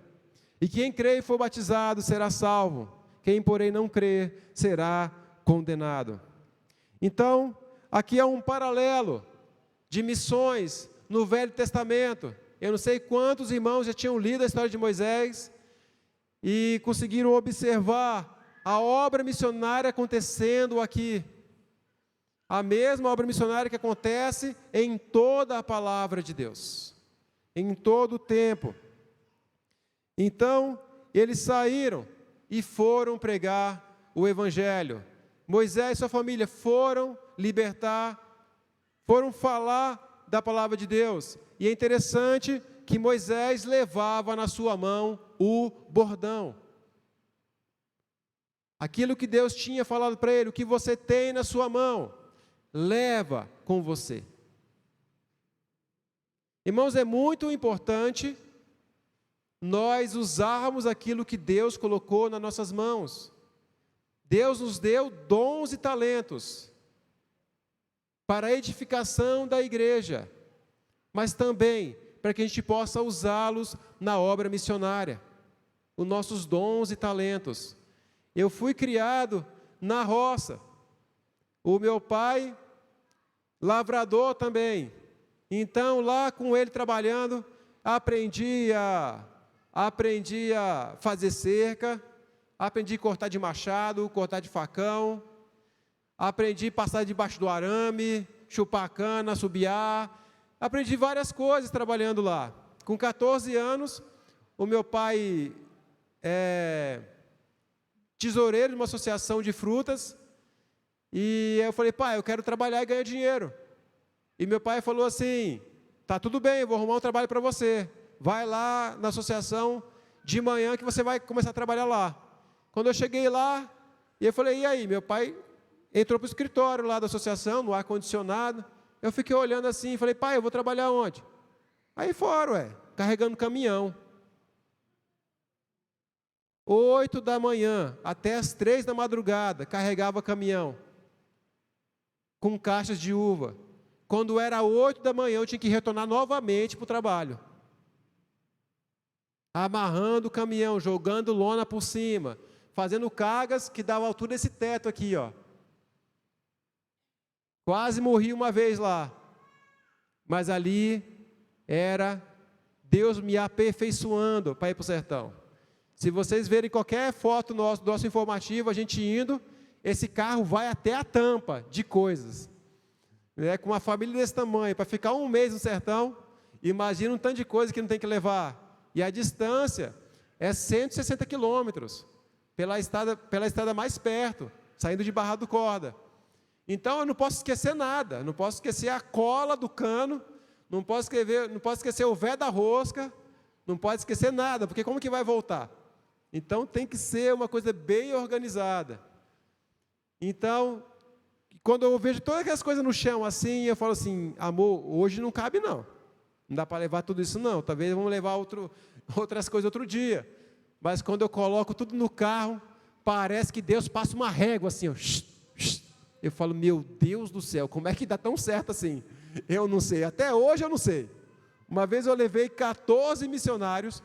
E quem crê e for batizado será salvo, quem porém não crê será condenado. Então, aqui há um paralelo de missões no Velho Testamento. Eu não sei quantos irmãos já tinham lido a história de Moisés e conseguiram observar a obra missionária acontecendo aqui. A mesma obra missionária que acontece em toda a palavra de Deus, em todo o tempo. Então, eles saíram e foram pregar o evangelho. Moisés e sua família foram libertar, foram falar da palavra de Deus. E é interessante que Moisés levava na sua mão o bordão. Aquilo que Deus tinha falado para ele, o que você tem na sua mão, leva com você. Irmãos, é muito importante nós usarmos aquilo que Deus colocou nas nossas mãos. Deus nos deu dons e talentos para a edificação da igreja, mas também para que a gente possa usá-los na obra missionária, os nossos dons e talentos. Eu fui criado na roça, o meu pai, lavrador também, então lá com ele trabalhando, aprendi a fazer cerca, aprendi a cortar de machado, cortar de facão, aprendi a passar debaixo do arame, chupar cana, assobiar, aprendi várias coisas trabalhando lá. Com 14 anos, o meu pai é tesoureiro de uma associação de frutas, e eu falei: pai, eu quero trabalhar e ganhar dinheiro. E meu pai falou assim: tá tudo bem, eu vou arrumar um trabalho para você. Vai lá na associação de manhã que você vai começar a trabalhar lá. Quando eu cheguei lá, e eu falei: e aí? Meu pai entrou para o escritório lá da associação, no ar-condicionado. Eu fiquei olhando assim e falei: pai, eu vou trabalhar onde? Aí fora, carregando caminhão. 8 da manhã até as 3 da madrugada, carregava caminhão, com caixas de uva. Quando era 8 da manhã, eu tinha que retornar novamente para o trabalho. amarrando o caminhão, jogando lona por cima, fazendo cargas que davam a altura desse teto aqui, ó. Quase morri uma vez lá, mas ali era Deus me aperfeiçoando para ir para o sertão. Se vocês verem qualquer foto do nosso informativo, a gente indo, esse carro vai até a tampa de coisas. Com uma família desse tamanho, para ficar um mês no sertão, imagina um tanto de coisa que não tem que levar. E a distância é 160 quilômetros, pela estrada mais perto, saindo de Barra do Corda. Então eu não posso esquecer nada, não posso esquecer a cola do cano, não posso esquecer o vé da rosca, não pode esquecer nada, porque como que vai voltar? Então tem que ser uma coisa bem organizada. Então, quando eu vejo todas aquelas coisas no chão assim, eu falo assim, amor, hoje não cabe não. Não dá para levar tudo isso não, talvez vamos levar outras coisas outro dia. Mas quando eu coloco tudo no carro, parece que Deus passa uma régua assim, ó. Eu falo, meu Deus do céu, como é que dá tão certo assim? Eu não sei, até hoje eu não sei. Uma vez eu levei 14 missionários,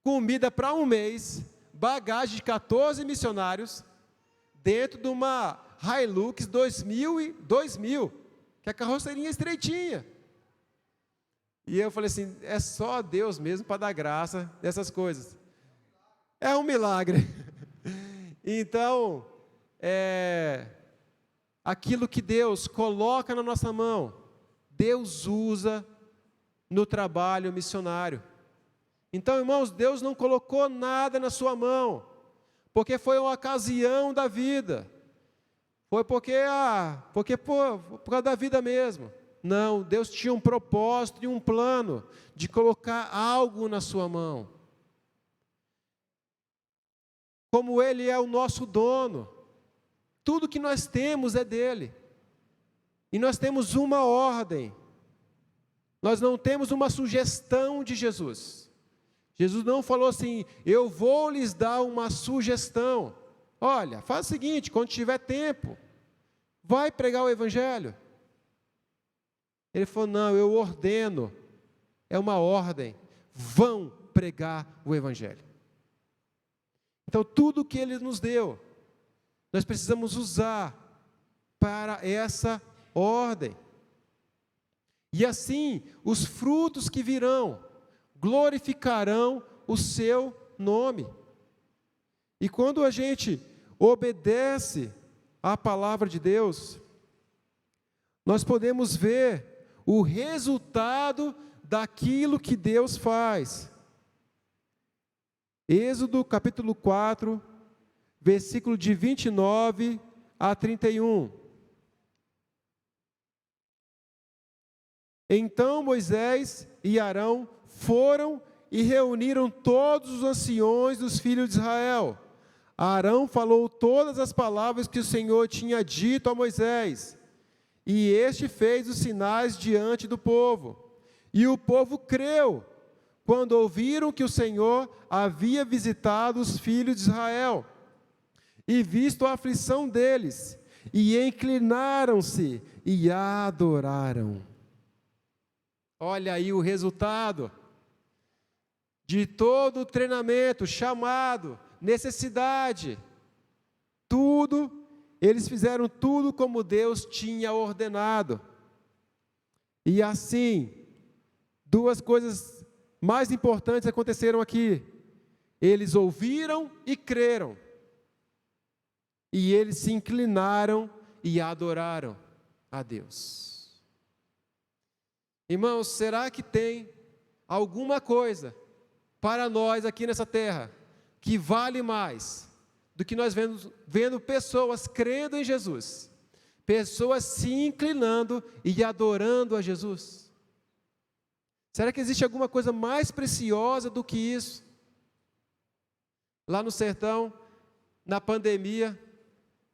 comida para um mês, bagagem de 14 missionários, dentro de uma Hilux 2000, que a carroceirinha é estreitinha. E eu falei assim, é só Deus mesmo para dar graça dessas coisas. É um milagre. Então, aquilo que Deus coloca na nossa mão, Deus usa no trabalho missionário. Então, irmãos, Deus não colocou nada na sua mão, porque foi uma ocasião da vida, foi por causa da vida mesmo. Não, Deus tinha um propósito e um plano de colocar algo na sua mão. Como Ele é o nosso dono, tudo que nós temos é dele. E nós temos uma ordem. Nós não temos uma sugestão de Jesus. Jesus não falou assim, eu vou lhes dar uma sugestão. Olha, faz o seguinte, quando tiver tempo, vai pregar o Evangelho. Ele falou, não, eu ordeno, é uma ordem, vão pregar o Evangelho. Então, tudo que Ele nos deu, nós precisamos usar para essa ordem. E assim, os frutos que virão, glorificarão o seu nome. E quando a gente obedece à palavra de Deus, nós podemos ver o resultado daquilo que Deus faz. Êxodo capítulo 4, versículo de 29 a 31. Então Moisés e Arão foram e reuniram todos os anciões dos filhos de Israel. Arão falou todas as palavras que o Senhor tinha dito a Moisés, e este fez os sinais diante do povo. E o povo creu, quando ouviram que o Senhor havia visitado os filhos de Israel, e visto a aflição deles, e inclinaram-se e adoraram. Olha aí o resultado de todo o treinamento, chamado, necessidade, tudo. Eles fizeram tudo como Deus tinha ordenado. E assim, duas coisas mais importantes aconteceram aqui. Eles ouviram e creram. E eles se inclinaram e adoraram a Deus. Irmãos, será que tem alguma coisa para nós aqui nessa terra que vale mais do que nós vendo pessoas crendo em Jesus, pessoas se inclinando e adorando a Jesus? Será que existe alguma coisa mais preciosa do que isso? Lá no sertão, na pandemia,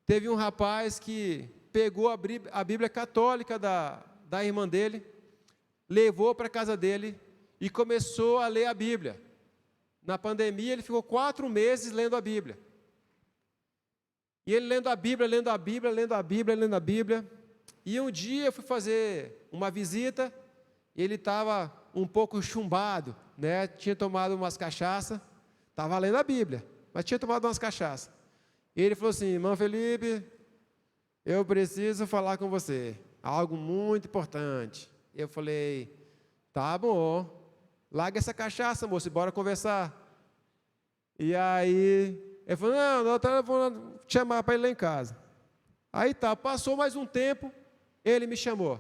teve um rapaz que pegou a Bíblia católica da irmã dele, levou para a casa dele e começou a ler a Bíblia. Na pandemia, ele ficou 4 meses lendo a Bíblia. E ele lendo a Bíblia, e um dia eu fui fazer uma visita, e ele estava um pouco chumbado, né? Tinha tomado umas cachaças, estava lendo a Bíblia, mas tinha tomado umas cachaças. E ele falou assim: irmão Felipe, eu preciso falar com você, algo muito importante. Eu falei: tá bom, larga essa cachaça, moço, e bora conversar. E aí, ele falou: não, vou te chamar para ir lá em casa. Aí tá, passou mais um tempo, ele me chamou.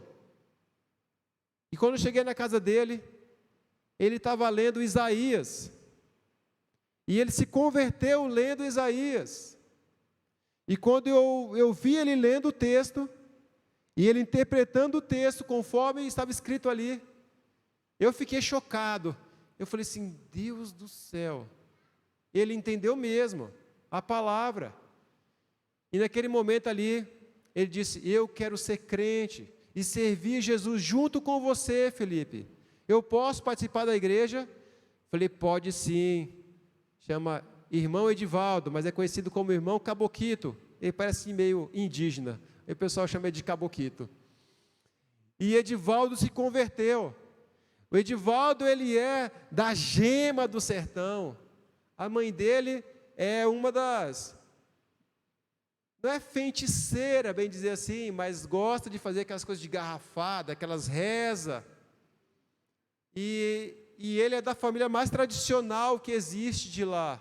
E quando eu cheguei na casa dele, ele estava lendo Isaías. E ele se converteu lendo Isaías. E quando eu vi ele lendo o texto, e ele interpretando o texto conforme estava escrito ali, eu fiquei chocado. Eu falei assim: Deus do céu, ele entendeu mesmo a palavra. E naquele momento ali, ele disse: eu quero ser crente e servir Jesus junto com você, Felipe. Eu posso participar da igreja? Falei: pode sim. Chama irmão Edivaldo, mas é conhecido como irmão Caboquito. Ele parece meio indígena, o pessoal chama ele de Caboquito. E Edivaldo se converteu. O Edivaldo, ele é da Gema do Sertão. A mãe dele é uma das, não é feiticeira, bem dizer assim, mas gosta de fazer aquelas coisas de garrafada, aquelas rezas. E ele é da família mais tradicional que existe de lá.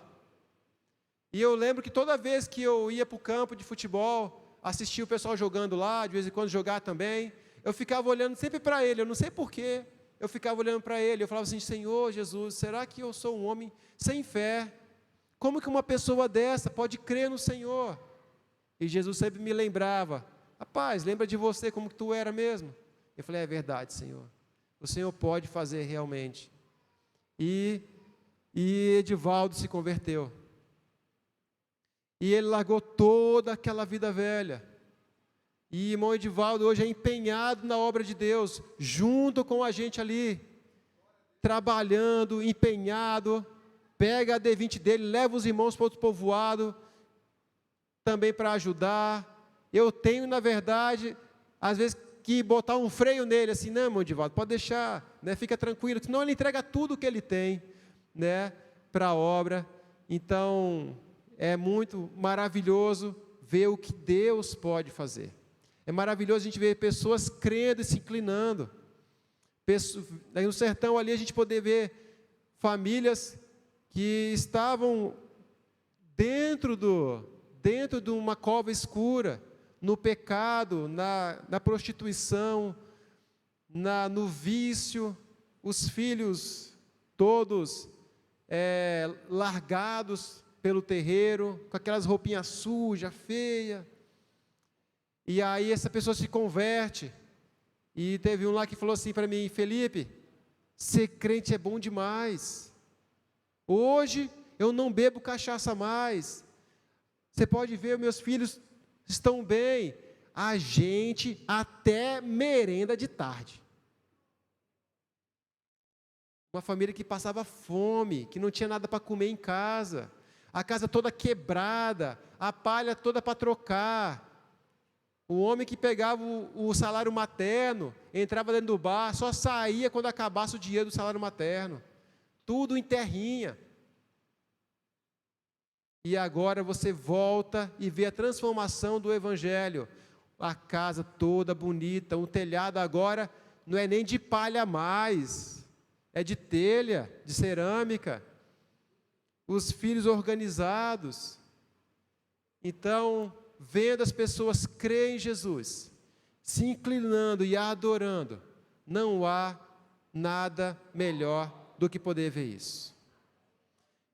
E eu lembro que toda vez que eu ia para o campo de futebol, assistia o pessoal jogando lá, de vez em quando jogar também, eu ficava olhando sempre para ele, eu não sei porquê, eu ficava olhando para ele, eu falava assim: Senhor Jesus, será que eu sou um homem sem fé? Como que uma pessoa dessa pode crer no Senhor? E Jesus sempre me lembrava: rapaz, lembra de você como que tu era mesmo? Eu falei: é verdade, Senhor, o Senhor pode fazer realmente. E Edivaldo se converteu. E ele largou toda aquela vida velha. E irmão Edivaldo hoje é empenhado na obra de Deus, junto com a gente ali, trabalhando, empenhado, pega a D20 dele, leva os irmãos para outro povoado, também para ajudar. Eu tenho, na verdade, às vezes, que botar um freio nele, assim: não, irmão Edivaldo, pode deixar, né, fica tranquilo, senão ele entrega tudo que ele tem, né, para a obra. Então, é muito maravilhoso ver o que Deus pode fazer. É maravilhoso a gente ver pessoas crendo e se inclinando. No sertão ali a gente poder ver famílias que estavam dentro de uma cova escura, no pecado, na prostituição, no vício, os filhos todos largados pelo terreiro, com aquelas roupinhas sujas, feias. E aí essa pessoa se converte. E teve um lá que falou assim para mim: Felipe, ser crente é bom demais. Hoje eu não bebo cachaça mais. Você pode ver, meus filhos estão bem. A gente até merenda de tarde. Uma família que passava fome, que não tinha nada para comer em casa. A casa toda quebrada, a palha toda para trocar. O homem que pegava o salário materno, entrava dentro do bar, só saía quando acabasse o dinheiro do salário materno. Tudo em terrinha. E agora você volta e vê a transformação do Evangelho. A casa toda bonita, o telhado agora não é nem de palha mais, é de telha, de cerâmica. Os filhos organizados. Então, vendo as pessoas crerem em Jesus, se inclinando e adorando, não há nada melhor do que poder ver isso.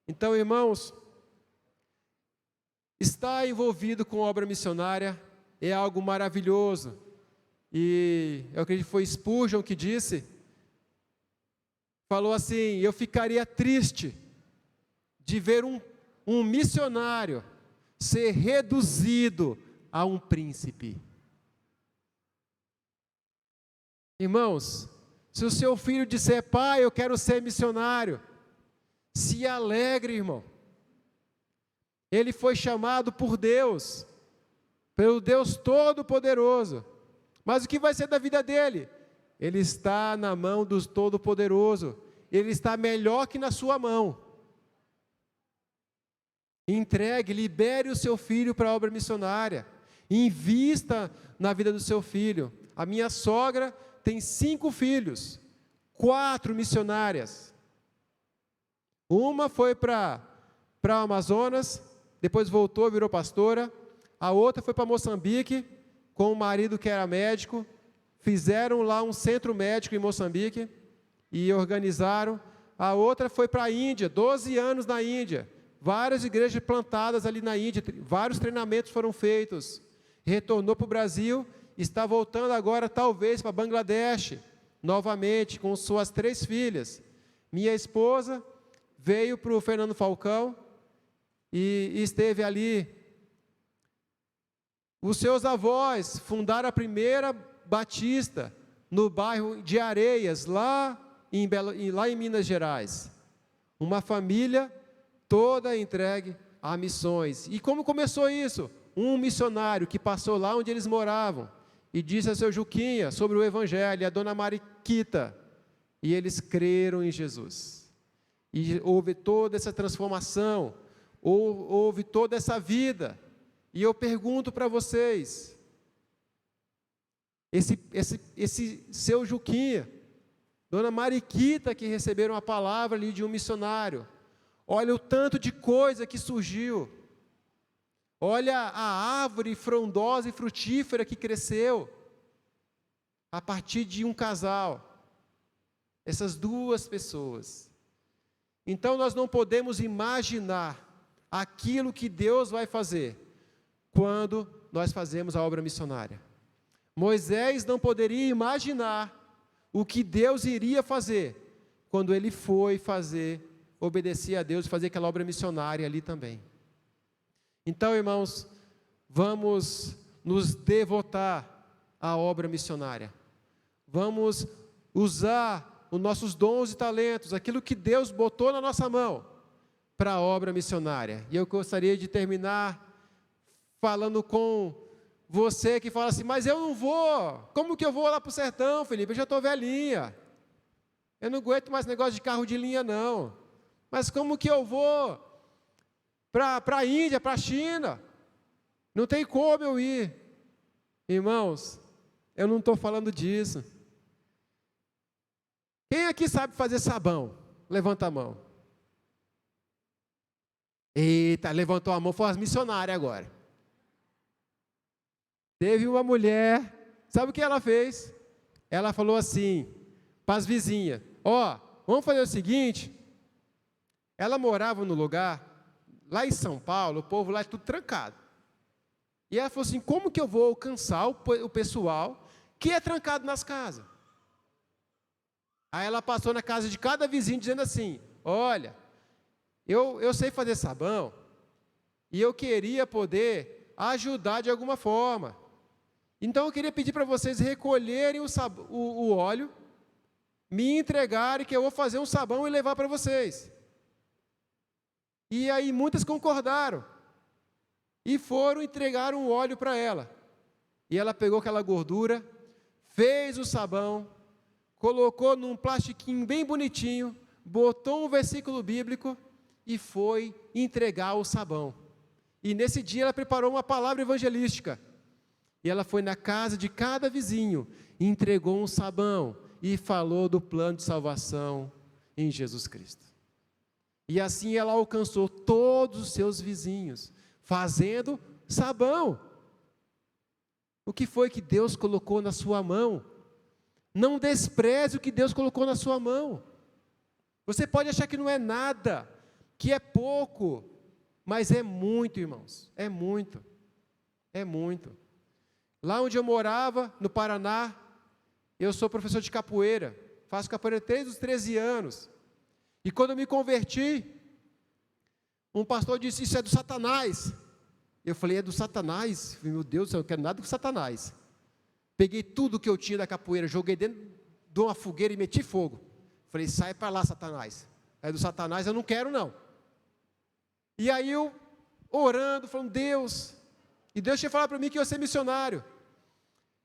Então, irmãos, estar envolvido com obra missionária é algo maravilhoso. E eu acredito que foi Spurgeon que disse, falou assim: eu ficaria triste de ver um missionário ser reduzido a um príncipe. Irmãos, se o seu filho disser: pai, eu quero ser missionário, se alegre, irmão. Ele foi chamado por Deus, pelo Deus Todo-Poderoso. Mas o que vai ser da vida dele? Ele está na mão do Todo-Poderoso. ele está melhor que na sua mão. Entregue, libere o seu filho para a obra missionária. Invista na vida do seu filho. A minha sogra tem 5 filhos, 4 missionárias. Uma foi para o Amazonas, depois voltou, virou pastora. A outra foi para Moçambique, com o marido que era médico. Fizeram lá um centro médico em Moçambique e organizaram. A outra foi para a Índia, 12 anos na Índia. Várias igrejas plantadas ali na Índia, vários treinamentos foram feitos. Retornou para o Brasil, está voltando agora talvez para Bangladesh, novamente, com suas 3 filhas. Minha esposa veio para o Fernando Falcão e esteve ali. Os seus avós fundaram a primeira batista no bairro de Areias, lá em Minas Gerais. Uma família toda entregue a missões. E como começou isso? Um missionário que passou lá onde eles moravam e disse a seu Juquinha sobre o Evangelho, e a dona Mariquita, e eles creram em Jesus. E houve toda essa transformação, houve toda essa vida. E eu pergunto para vocês, esse seu Juquinha, dona Mariquita, que receberam a palavra ali de um missionário, olha o tanto de coisa que surgiu. Olha a árvore frondosa e frutífera que cresceu a partir de um casal. Essas 2 pessoas. Então nós não podemos imaginar aquilo que Deus vai fazer quando nós fazemos a obra missionária. Moisés não poderia imaginar o que Deus iria fazer quando ele foi obedecer a Deus e fazer aquela obra missionária ali também. Então, irmãos, vamos nos devotar à obra missionária. Vamos usar os nossos dons e talentos, aquilo que Deus botou na nossa mão, para a obra missionária. E eu gostaria de terminar falando com você que fala assim, mas eu não vou. Como que eu vou lá para o sertão, Felipe? Eu já estou velhinha. Eu não aguento mais negócio de carro de linha, não. Mas como que eu vou para a Índia, para a China? Não tem como eu ir. Irmãos, eu não estou falando disso. Quem aqui sabe fazer sabão? Levanta a mão. Eita, levantou a mão, foi as missionárias agora. Teve uma mulher, sabe o que ela fez? Ela falou assim, para as vizinhas, vamos fazer o seguinte. Ela morava no lugar, lá em São Paulo, o povo lá é tudo trancado. E ela falou assim, como que eu vou alcançar o pessoal que é trancado nas casas? Aí ela passou na casa de cada vizinho dizendo assim, olha, eu sei fazer sabão e eu queria poder ajudar de alguma forma. Então eu queria pedir para vocês recolherem o óleo, me entregarem que eu vou fazer um sabão e levar para vocês. E aí muitas concordaram e foram entregar um óleo para ela. E ela pegou aquela gordura, fez o sabão, colocou num plastiquinho bem bonitinho, botou um versículo bíblico e foi entregar o sabão. E nesse dia ela preparou uma palavra evangelística. E ela foi na casa de cada vizinho, entregou um sabão e falou do plano de salvação em Jesus Cristo. E assim ela alcançou todos os seus vizinhos, fazendo sabão. O que foi que Deus colocou na sua mão? Não despreze o que Deus colocou na sua mão. Você pode achar que não é nada, que é pouco, mas é muito, irmãos, é muito, é muito. Lá onde eu morava, no Paraná, eu sou professor de capoeira, faço capoeira desde os 13 anos. E quando eu me converti, um pastor disse, isso é do Satanás. Eu falei, é do Satanás? Meu Deus do céu, eu não quero nada com Satanás. Peguei tudo que eu tinha da capoeira, joguei dentro de uma fogueira e meti fogo. Falei, sai para lá, Satanás. É do Satanás, eu não quero não. E aí eu, orando, falando, Deus. E Deus tinha falado para mim que eu ia ser missionário.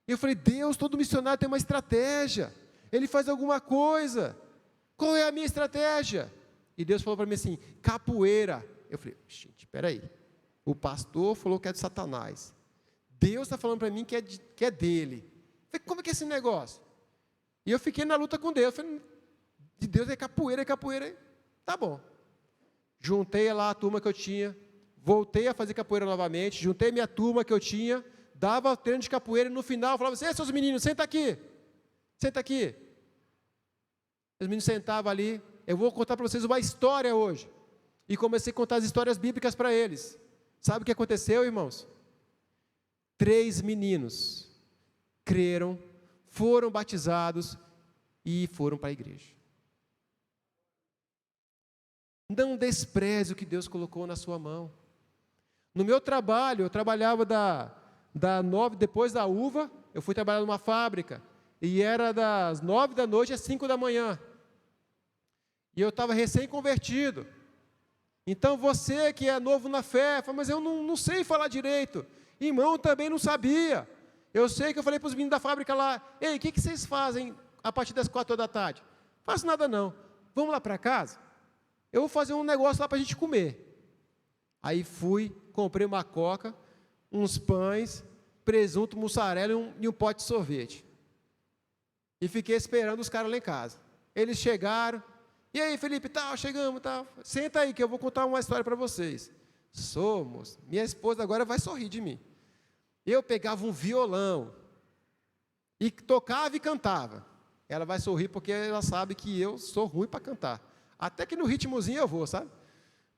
E eu falei, Deus, todo missionário tem uma estratégia. Ele faz alguma coisa. Qual é a minha estratégia? E Deus falou para mim assim, capoeira. Eu falei, gente, espera aí. O pastor falou que é de Satanás. Deus está falando para mim que é dele. Eu falei, como é que é esse negócio? E eu fiquei na luta com Deus. Eu falei, de Deus é capoeira. Tá bom. Juntei lá a turma que eu tinha, voltei a fazer capoeira novamente, juntei minha turma que eu tinha, dava treino de capoeira e no final falava assim, seus meninos, senta aqui. Os meninos sentavam ali, eu vou contar para vocês uma história hoje. E comecei a contar as histórias bíblicas para eles. Sabe o que aconteceu, irmãos? 3 meninos creram, foram batizados e foram para a igreja. Não despreze o que Deus colocou na sua mão. No meu trabalho, eu trabalhava da 9, depois da uva, eu fui trabalhar numa fábrica, e era das 9 da noite às 5 da manhã. E eu estava recém-convertido. Então você que é novo na fé, fala, mas eu não sei falar direito. Irmão, também não sabia. Eu sei que eu falei para os meninos da fábrica lá, ei, o que vocês fazem a partir das 4 da tarde? Não faço nada não. Vamos lá para casa? Eu vou fazer um negócio lá para a gente comer. Aí fui, comprei uma coca, uns pães, presunto, mussarela e um pote de sorvete. E fiquei esperando os caras lá em casa. Eles chegaram, e aí Felipe, chegamos, senta aí que eu vou contar uma história para vocês. Somos, minha esposa agora vai sorrir de mim. Eu pegava um violão, e tocava e cantava. Ela vai sorrir porque ela sabe que eu sou ruim para cantar. Até que no ritmozinho eu vou, sabe?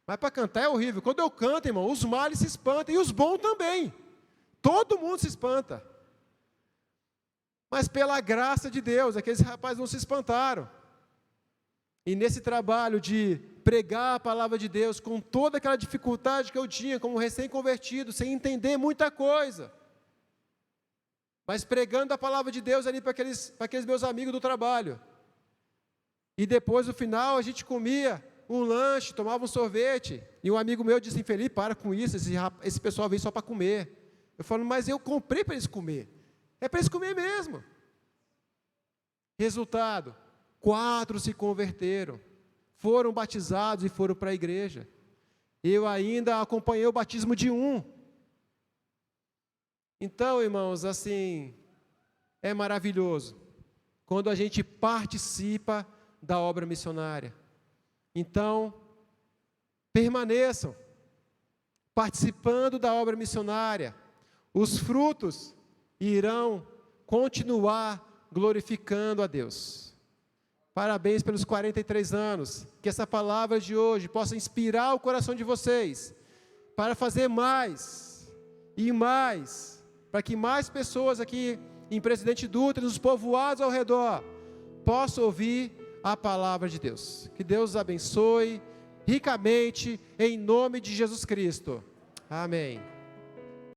Mas para cantar é horrível. Quando eu canto, irmão, os males se espantam, e os bons também. Todo mundo se espanta. Mas pela graça de Deus, aqueles rapazes não se espantaram. E nesse trabalho de pregar a palavra de Deus, com toda aquela dificuldade que eu tinha, como recém-convertido, sem entender muita coisa, mas pregando a palavra de Deus ali para aqueles meus amigos do trabalho. E depois, no final, a gente comia um lanche, tomava um sorvete, e um amigo meu disse, Felipe, para com isso, esse pessoal vem só para comer. Eu falo, mas eu comprei para eles comer. É para eles comer mesmo. Resultado, 4 se converteram, foram batizados e foram para a igreja. Eu ainda acompanhei o batismo de 1. Então, irmãos, assim, é maravilhoso quando a gente participa da obra missionária. Então, permaneçam participando da obra missionária. Os frutos irão continuar glorificando a Deus. Parabéns pelos 43 anos. Que essa palavra de hoje possa inspirar o coração de vocês para fazer mais e mais, para que mais pessoas aqui em Presidente Dutra, nos povoados ao redor, possam ouvir a palavra de Deus. Que Deus os abençoe ricamente, em nome de Jesus Cristo. Amém.